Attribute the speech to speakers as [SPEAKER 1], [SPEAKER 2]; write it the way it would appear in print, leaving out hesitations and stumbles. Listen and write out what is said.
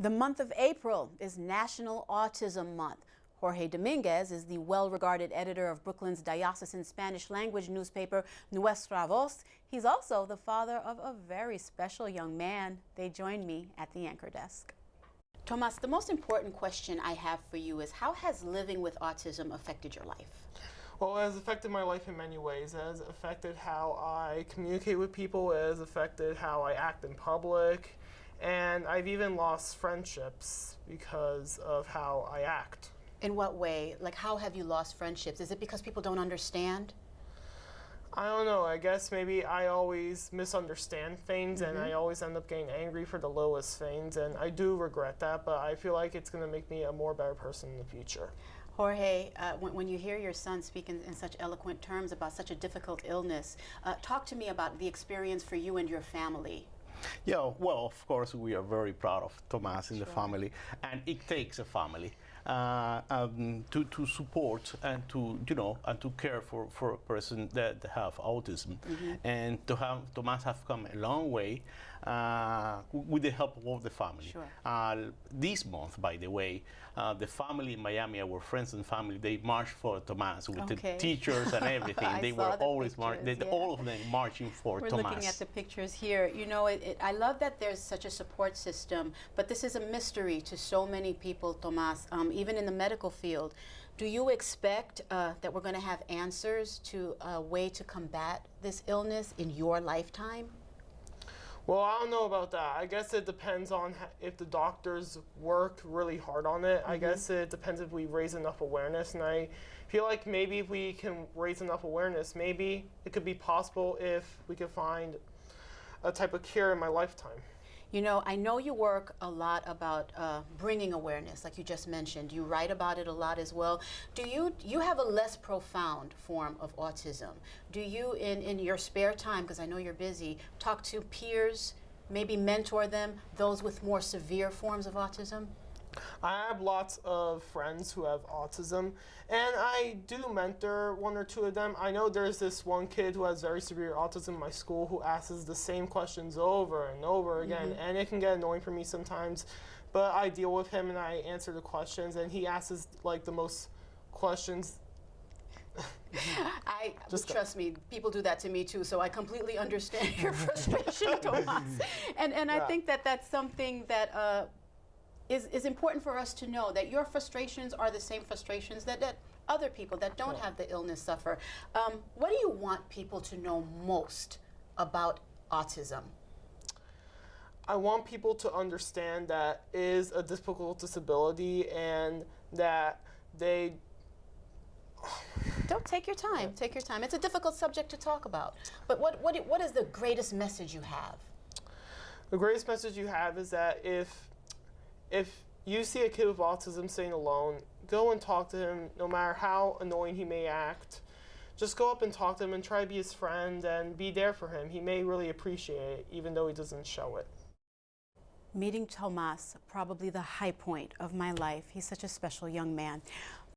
[SPEAKER 1] The month of April is National Autism Month. Jorge Dominguez is the well-regarded editor of Brooklyn's diocesan Spanish-language newspaper, Nuestra Voz. He's also the father of a very special young man. They join me at the anchor desk. Tomas, the most important question I have for you is, how has living with autism affected your life?
[SPEAKER 2] Well, it has affected my life in many ways. It has affected how I communicate with people. It has affected how I act in public. And I've even lost friendships because of how I act.
[SPEAKER 1] In what way? Like, how have you lost friendships? Is it because people don't understand?
[SPEAKER 2] I don't know. I guess maybe I always misunderstand things, and I always end up getting angry for the lowest things, and I do regret that, but I feel like it's going to make me a more better person in the future.
[SPEAKER 1] Jorge, when you hear your son speak in such eloquent terms about such a difficult illness, talk to me about the experience for you and your family.
[SPEAKER 3] Yeah, well, of course, we are very proud of Tomas in the family, and it takes a family to support and to care for a person that have autism, and to have Tomas have come a long way with the help of the family.
[SPEAKER 1] Sure.
[SPEAKER 3] This month, by the way, the family in Miami, our friends and family, they marched for Tomas with the teachers and everything. They were always all of them marching for Tomas.
[SPEAKER 1] We're looking at the pictures here. You know, I love that there's such a support system, but this is a mystery to so many people, Tomas, even in the medical field. Do you expect that we're going to have answers to a way to combat this illness in your lifetime?
[SPEAKER 2] Well, I don't know about that. I guess it depends on if the doctors work really hard on it. I guess it depends if we raise enough awareness, and I feel like maybe if we can raise enough awareness, maybe it could be possible if we could find a type of cure in my lifetime.
[SPEAKER 1] You know, I know you work a lot about bringing awareness, like you just mentioned. You write about it a lot as well. Do you have a less profound form of autism? Do you, in your spare time, because I know you're busy, talk to peers, maybe mentor them, those with more severe forms of autism?
[SPEAKER 2] I have lots of friends who have autism, and I do mentor one or two of them. I know there's this one kid who has very severe autism in my school who asks the same questions over and over again, and it can get annoying for me sometimes, but I deal with him and I answer the questions, and he asks like the most questions.
[SPEAKER 1] Trust me, people do that to me too, so I completely understand your frustration, Tomas. And I think that that's something that is important for us to know, that your frustrations are the same frustrations that other people that don't have the illness suffer. What do you want people to know most about autism?
[SPEAKER 2] I want people to understand that it is a difficult disability and that they...
[SPEAKER 1] Don't take your time. Take your time. It's a difficult subject to talk about. But what is the greatest message you have?
[SPEAKER 2] The greatest message you have is that if you see a kid with autism sitting alone, go and talk to him, no matter how annoying he may act. Just go up and talk to him and try to be his friend and be there for him. He may really appreciate it, even though he doesn't show it.
[SPEAKER 1] Meeting Tomas, probably the high point of my life. He's such a special young man.